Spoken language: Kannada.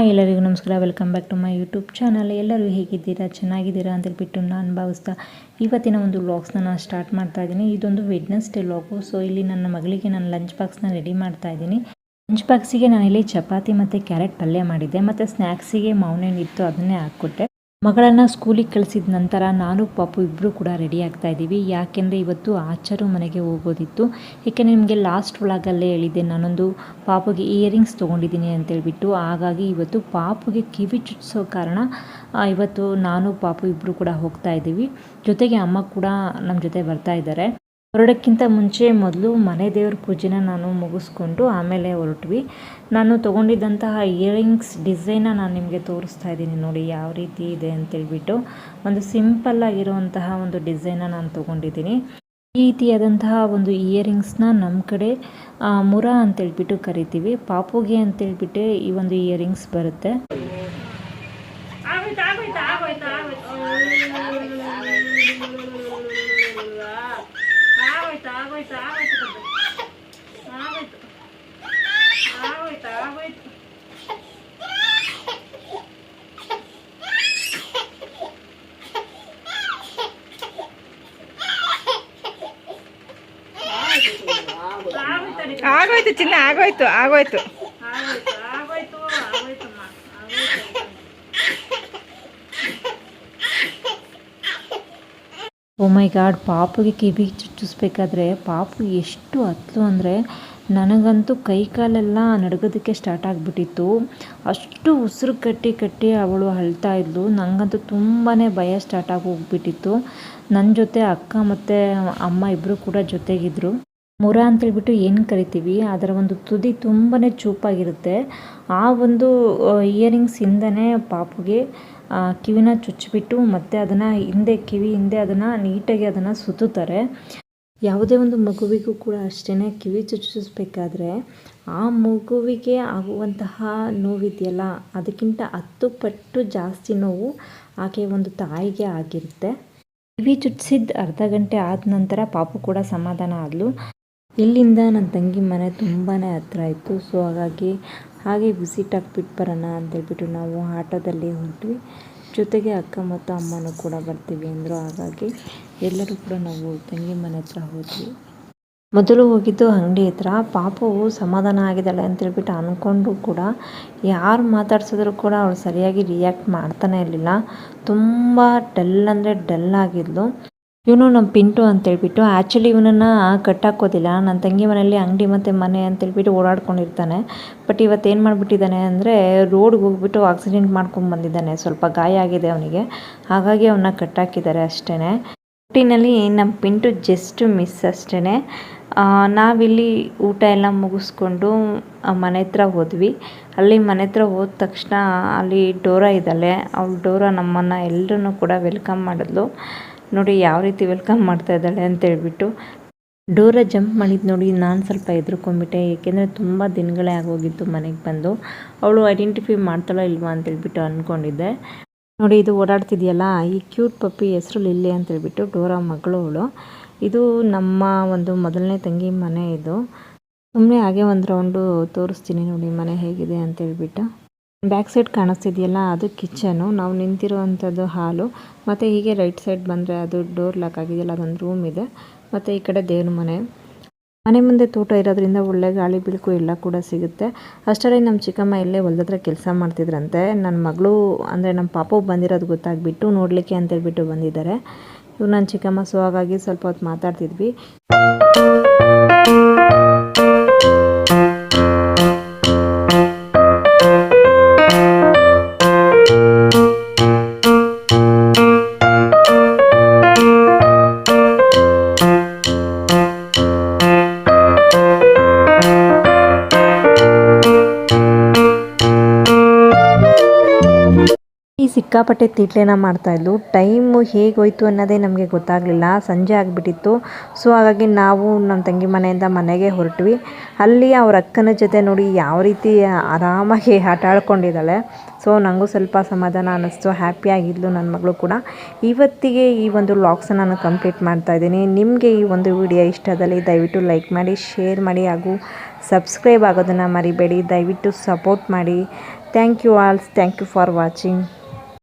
ಹಾಯ್ ಎಲ್ಲರಿಗೂ ನಮಸ್ಕಾರ. Welcome back to my YouTube channel. ಎಲ್ಲರೂ ಹೇಗಿದ್ದೀರಾ, ಚೆನ್ನಾಗಿದ್ದೀರಾ ಅಂತೇಳ್ಬಿಟ್ಟು ನಾನು ಭಾವಿಸ್ತಾ ಇವತ್ತಿನ ಒಂದು ವ್ಲಾಗ್ಸ್ನ ನಾನು ಸ್ಟಾರ್ಟ್ ಮಾಡ್ತಾ ಇದ್ದೀನಿ. ಇದೊಂದು ವೆಡ್ನೆಸ್ಡೇ ವ್ಲಾಗು. ಸೊ ಇಲ್ಲಿ ನನ್ನ ಮಗಳಿಗೆ ನಾನು ಲಂಚ್ ಬಾಕ್ಸ್ನ ರೆಡಿ ಮಾಡ್ತಾ ಇದ್ದೀನಿ. ಲಂಚ್ ಬಾಕ್ಸಿಗೆ ನಾನಿಲ್ಲಿ ಚಪಾತಿ ಮತ್ತು ಕ್ಯಾರೆಟ್ ಪಲ್ಯ ಮಾಡಿದ್ದೆ, ಮತ್ತು ಸ್ನ್ಯಾಕ್ಸಿಗೆ ಮಾವಿನ ಇತ್ತು, ಅದನ್ನೇ ಹಾಕ್ಕೊಟ್ಟೆ. ಮಗಳನ್ನು ಸ್ಕೂಲಿಗೆ ಕಳಿಸಿದ ನಂತರ ನಾನು ಪಾಪು ಇಬ್ಬರು ಕೂಡ ರೆಡಿ ಆಗ್ತಾ ಇದ್ದೀವಿ. ಯಾಕೆಂದರೆ ಇವತ್ತು ಆಚಾರು ಮನೆಗೆ ಹೋಗೋದಿತ್ತು. ಏಕೆಂದರೆ ನಿಮಗೆ ಲಾಸ್ಟ್ ವ್ಲಾಗಲ್ಲೇ ಹೇಳಿದ್ದೆ, ನಾನೊಂದು ಪಾಪುಗೆ ಇಯರಿಂಗ್ಸ್ ತೊಗೊಂಡಿದ್ದೀನಿ ಅಂತೇಳ್ಬಿಟ್ಟು. ಹಾಗಾಗಿ ಇವತ್ತು ಪಾಪುಗೆ ಕಿವಿ ಚುಚ್ಚಿಸೋ ಕಾರಣ ಇವತ್ತು ನಾನು ಪಾಪು ಇಬ್ಬರು ಕೂಡ ಹೋಗ್ತಾ ಇದ್ದೀವಿ. ಜೊತೆಗೆ ಅಮ್ಮ ಕೂಡ ನಮ್ಮ ಜೊತೆ ಬರ್ತಾ ಇದ್ದಾರೆ. ಹೊರಡೋಕ್ಕಿಂತ ಮುಂಚೆ ಮೊದಲು ಮನೆ ದೇವ್ರ ಪೂಜೆನ ನಾನು ಮುಗಿಸ್ಕೊಂಡು ಆಮೇಲೆ ಹೊರಟ್ವಿ. ನಾನು ತೊಗೊಂಡಿದ್ದಂತಹ ಇಯರಿಂಗ್ಸ್ ಡಿಸೈನ ನಾನು ನಿಮಗೆ ತೋರಿಸ್ತಾ ಇದ್ದೀನಿ ನೋಡಿ ಯಾವ ರೀತಿ ಇದೆ ಅಂತೇಳ್ಬಿಟ್ಟು. ಒಂದು ಸಿಂಪಲ್ ಆಗಿರುವಂತಹ ಒಂದು ಡಿಸೈನ ನಾನು ತೊಗೊಂಡಿದ್ದೀನಿ. ಈ ರೀತಿಯಾದಂತಹ ಒಂದು ಇಯರಿಂಗ್ಸ್ನ ನಮ್ಮ ಕಡೆ ಮುರ ಅಂತೇಳ್ಬಿಟ್ಟು ಕರಿತೀವಿ. ಪಾಪುಗೆ ಅಂತೇಳ್ಬಿಟ್ಟೆ ಈ ಒಂದು ಇಯರಿಂಗ್ಸ್ ಬರುತ್ತೆ. ಆಗೋಯ್ತು ಚಿನ್ನ, ಆಗೋಯ್ತು ಆಗೋಯ್ತು. ಓ ಮೈ ಗಾಡ್, ಪಾಪುಗೆ ಕಿವಿ ಚುಚ್ಚಿಸ್ಬೇಕಾದ್ರೆ ಪಾಪು ಎಷ್ಟು ಹತ್ತಲು ಅಂದರೆ ನನಗಂತೂ ಕೈ ಕಾಲೆಲ್ಲ ನಡುಗೋದಕ್ಕೆ ಸ್ಟಾರ್ಟ್ ಆಗಿಬಿಟ್ಟಿತ್ತು. ಅಷ್ಟು ಉಸಿರು ಕಟ್ಟಿ ಅವಳು ಅಳ್ತಾ ಇದ್ಲು. ನನಗಂತೂ ತುಂಬಾ ಭಯ ಸ್ಟಾರ್ಟ್ ಆಗಿ ಹೋಗ್ಬಿಟ್ಟಿತ್ತು. ನನ್ನ ಜೊತೆ ಅಕ್ಕ ಮತ್ತು ಅಮ್ಮ ಇಬ್ಬರು ಕೂಡ ಜೊತೆಗಿದ್ರು. ಮುರ ಅಂತೇಳ್ಬಿಟ್ಟು ಏನು ಕರಿತೀವಿ, ಅದರ ಒಂದು ತುದಿ ತುಂಬಾ ಚೂಪಾಗಿರುತ್ತೆ. ಆ ಒಂದು ಇಯರಿಂಗ್ಸಿಂದನೇ ಪಾಪುಗೆ ಕಿವಿನ ಚುಚ್ಚಿಬಿಟ್ಟು ಮತ್ತು ಅದನ್ನು ಕಿವಿ ಹಿಂದೆ ಅದನ್ನು ನೀಟಾಗಿ ಅದನ್ನು ಸುತ್ತುತ್ತಾರೆ. ಯಾವುದೇ ಒಂದು ಮಗುವಿಗೂ ಕೂಡ ಅಷ್ಟೇ, ಕಿವಿ ಚುಚ್ಚಿಸ್ಬೇಕಾದ್ರೆ ಆ ಮಗುವಿಗೆ ಆಗುವಂತಹ ನೋವಿದೆಯಲ್ಲ, ಅದಕ್ಕಿಂತ 10 ಪಟ್ಟು ಜಾಸ್ತಿ ನೋವು ಆಕೆ ಒಂದು ತಾಯಿಗೆ ಆಗಿರುತ್ತೆ. ಕಿವಿ ಚುಚ್ಚಿಸಿದ ಅರ್ಧ ಗಂಟೆ ಆದ ನಂತರ ಪಾಪು ಕೂಡ ಸಮಾಧಾನ ಆದಳು. ಇಲ್ಲಿಂದ ನನ್ನ ತಂಗಿ ಮನೆ ತುಂಬಾ ಹತ್ರ ಇತ್ತು. ಸೊ ಹಾಗೆ ವಿಸಿಟ್ ಆಗಿಬಿಟ್ಟು ಬರೋಣ ಅಂತೇಳ್ಬಿಟ್ಟು ನಾವು ಆಟೋದಲ್ಲಿ ಹೊರಟ್ವಿ. ಜೊತೆಗೆ ಅಕ್ಕ ಮತ್ತು ಅಮ್ಮನೂ ಕೂಡ ಬರ್ತೀವಿ ಅಂದರು. ಹಾಗಾಗಿ ಎಲ್ಲರೂ ಕೂಡ ನಾವು ತಂಗಿ ಮನೆ ಹತ್ರ ಹೋದ್ವಿ. ಮೊದಲು ಹೋಗಿದ್ದು ಅಂಗಡಿ ಹತ್ರ. ಪಾಪು ಸಮಾಧಾನ ಆಗಿದ್ದಾಳೆ ಅಂತೇಳ್ಬಿಟ್ಟು ಅಂದ್ಕೊಂಡ್ರು ಕೂಡ ಯಾರು ಮಾತಾಡ್ಸಿದ್ರು ಕೂಡ ಅವಳು ಸರಿಯಾಗಿ ರಿಯಾಕ್ಟ್ ಮಾಡ್ತಾನೆ ಇರಲಿಲ್ಲ. ತುಂಬ ಡಲ್ ಅಂದರೆ ಡಲ್ ಆಗಿದ್ಲು. ಇವನು ನಮ್ಮ ಪಿಂಟು ಅಂತೇಳ್ಬಿಟ್ಟು. ಆ್ಯಕ್ಚುಲಿ ಇವನನ್ನು ಕಟ್ಟಾಕೋದಿಲ್ಲ. ನನ್ನ ತಂಗಿ ಮನೆಯಲ್ಲಿ ಅಂಗಡಿ ಮತ್ತು ಮನೆ ಅಂತೇಳ್ಬಿಟ್ಟು ಓಡಾಡ್ಕೊಂಡಿರ್ತಾನೆ. ಬಟ್ ಇವತ್ತೇನು ಮಾಡಿಬಿಟ್ಟಿದ್ದಾನೆ ಅಂದರೆ ರೋಡ್ಗೆ ಹೋಗ್ಬಿಟ್ಟು ಆಕ್ಸಿಡೆಂಟ್ ಮಾಡ್ಕೊಂಡು ಬಂದಿದ್ದಾನೆ. ಸ್ವಲ್ಪ ಗಾಯ ಆಗಿದೆ ಅವನಿಗೆ, ಹಾಗಾಗಿ ಅವನ್ನ ಕಟ್ಟಾಕಿದ್ದಾರೆ ಅಷ್ಟೇ. ಒಟ್ಟಿನಲ್ಲಿ ನಮ್ಮ ಪಿಂಟು ಜಸ್ಟ್ ಮಿಸ್ ಅಷ್ಟೇ. ನಾವಿಲ್ಲಿ ಊಟ ಎಲ್ಲ ಮುಗಿಸ್ಕೊಂಡು ಮನೆ ಹತ್ರ ಹೋದ್ವಿ. ಅಲ್ಲಿ ಮನೆ ಹತ್ರ ಹೋದ ತಕ್ಷಣ ಅಲ್ಲಿ ಡೋರಾ ಇದ್ದಾಳೆ. ಅವಳು ಡೋರಾ ನಮ್ಮನ್ನು ಎಲ್ಲರೂ ಕೂಡ ವೆಲ್ಕಮ್ ಮಾಡಿದ್ಲು. ನೋಡಿ ಯಾವ ರೀತಿ ವೆಲ್ಕಮ್ ಮಾಡ್ತಾ ಇದ್ದಾಳೆ ಅಂತೇಳ್ಬಿಟ್ಟು. ಡೋರಾ ಜಂಪ್ ಮಾಡಿದ್ದು ನೋಡಿ ನಾನು ಸ್ವಲ್ಪ ಹೆದರ್ಕೊಂಡ್ಬಿಟ್ಟೆ. ಏಕೆಂದರೆ ತುಂಬ ದಿನಗಳೇ ಆಗೋಗಿತ್ತು ಮನೆಗೆ ಬಂದು. ಅವಳು ಐಡೆಂಟಿಫೈ ಮಾಡ್ತಾಳೋ ಇಲ್ವಾ ಅಂತೇಳ್ಬಿಟ್ಟು ಅಂದ್ಕೊಂಡಿದ್ದೆ. ನೋಡಿ ಇದು ಓಡಾಡ್ತಿದೆಯಲ್ಲ, ಈ ಕ್ಯೂಟ್ ಪಪ್ಪಿ ಹೆಸರು ಲಿಲ್ಲಿ ಅಂತೇಳ್ಬಿಟ್ಟು. ಡೋರಾ ಮಗಳು ಅವಳು. ಇದು ನಮ್ಮ ಒಂದು ಮೊದಲನೇ ತಂಗಿ ಮನೆ. ಇದು ಸುಮ್ಮನೆ ಹಾಗೆ ಒಂದು ರೌಂಡು ತೋರಿಸ್ತೀನಿ ನೋಡಿ ಮನೆ ಹೇಗಿದೆ ಅಂತೇಳ್ಬಿಟ್ಟು. ಬ್ಯಾಕ್ ಸೈಡ್ ಕಾಣಿಸ್ತಿದೆಯಲ್ಲ, ಅದು ಕಿಚನು. ನಾವು ನಿಂತಿರುವಂಥದ್ದು ಹಾಲು. ಮತ್ತು ಹೀಗೆ ರೈಟ್ ಸೈಡ್ ಬಂದರೆ ಅದು ಡೋರ್ ಲಾಕ್ ಆಗಿದೆಯಲ್ಲ, ಅದೊಂದು ರೂಮ್ ಇದೆ. ಮತ್ತು ಈ ಕಡೆ ದೇವ್ರ ಮನೆ ಮುಂದೆ ತೋಟ ಇರೋದ್ರಿಂದ ಒಳ್ಳೆ ಗಾಳಿ ಬೆಳಕು ಎಲ್ಲ ಕೂಡ ಸಿಗುತ್ತೆ. ಅಷ್ಟರಲ್ಲಿ ನಮ್ಮ ಚಿಕ್ಕಮ್ಮ ಇಲ್ಲೇ ಹೊಲದತ್ರ ಕೆಲಸ ಮಾಡ್ತಿದ್ರಂತೆ. ನನ್ನ ಮಗಳು ಅಂದರೆ ನಮ್ಮ ಪಾಪು ಬಂದಿರೋದು ಗೊತ್ತಾಗ್ಬಿಟ್ಟು ನೋಡಲಿಕ್ಕೆ ಅಂತೇಳ್ಬಿಟ್ಟು ಬಂದಿದ್ದಾರೆ. ಇವ್ರು ನನ್ನ ಚಿಕ್ಕಮ್ಮ. ಸೊ ಹಾಗಾಗಿ ಸ್ವಲ್ಪ ಹೊತ್ತು ಮಾತಾಡ್ತಿದ್ವಿ. ಈ ಸಿಕ್ಕಾಪಟ್ಟೆ ತೀಟ್ಲೆನ ಮಾಡ್ತಾಯಿದ್ಲು. ಟೈಮು ಹೇಗೋಯ್ತು ಅನ್ನೋದೇ ನಮಗೆ ಗೊತ್ತಾಗಲಿಲ್ಲ. ಸಂಜೆ ಆಗಿಬಿಟ್ಟಿತ್ತು. ಸೊ ಹಾಗಾಗಿ ನಾವು ನಮ್ಮ ತಂಗಿ ಮನೆಯಿಂದ ಮನೆಗೆ ಹೊರಟ್ವಿ. ಅಲ್ಲಿ ಅವ್ರ ಅಕ್ಕನ ಜೊತೆ ನೋಡಿ ಯಾವ ರೀತಿ ಆರಾಮಾಗಿ ಆಟ ಆಡ್ಕೊಂಡಿದ್ದಾಳೆ. ಸೊ ನನಗೂ ಸ್ವಲ್ಪ ಸಮಾಧಾನ ಅನ್ನಿಸ್ತು, ಹ್ಯಾಪಿಯಾಗಿದ್ಲು ನನ್ನ ಮಗಳು ಕೂಡ. ಇವತ್ತಿಗೆ ಈ ಒಂದು ವ್ಲಾಗ್ಸನ್ನು ನಾನು ಕಂಪ್ಲೀಟ್ ಮಾಡ್ತಾಯಿದ್ದೀನಿ. ನಿಮಗೆ ಈ ಒಂದು ವಿಡಿಯೋ ಇಷ್ಟದಲ್ಲಿ ದಯವಿಟ್ಟು ಲೈಕ್ ಮಾಡಿ, ಶೇರ್ ಮಾಡಿ ಹಾಗೂ ಸಬ್ಸ್ಕ್ರೈಬ್ ಆಗೋದನ್ನು ಮರಿಬೇಡಿ. ದಯವಿಟ್ಟು ಸಪೋರ್ಟ್ ಮಾಡಿ. Thank you all. Thank you for watching.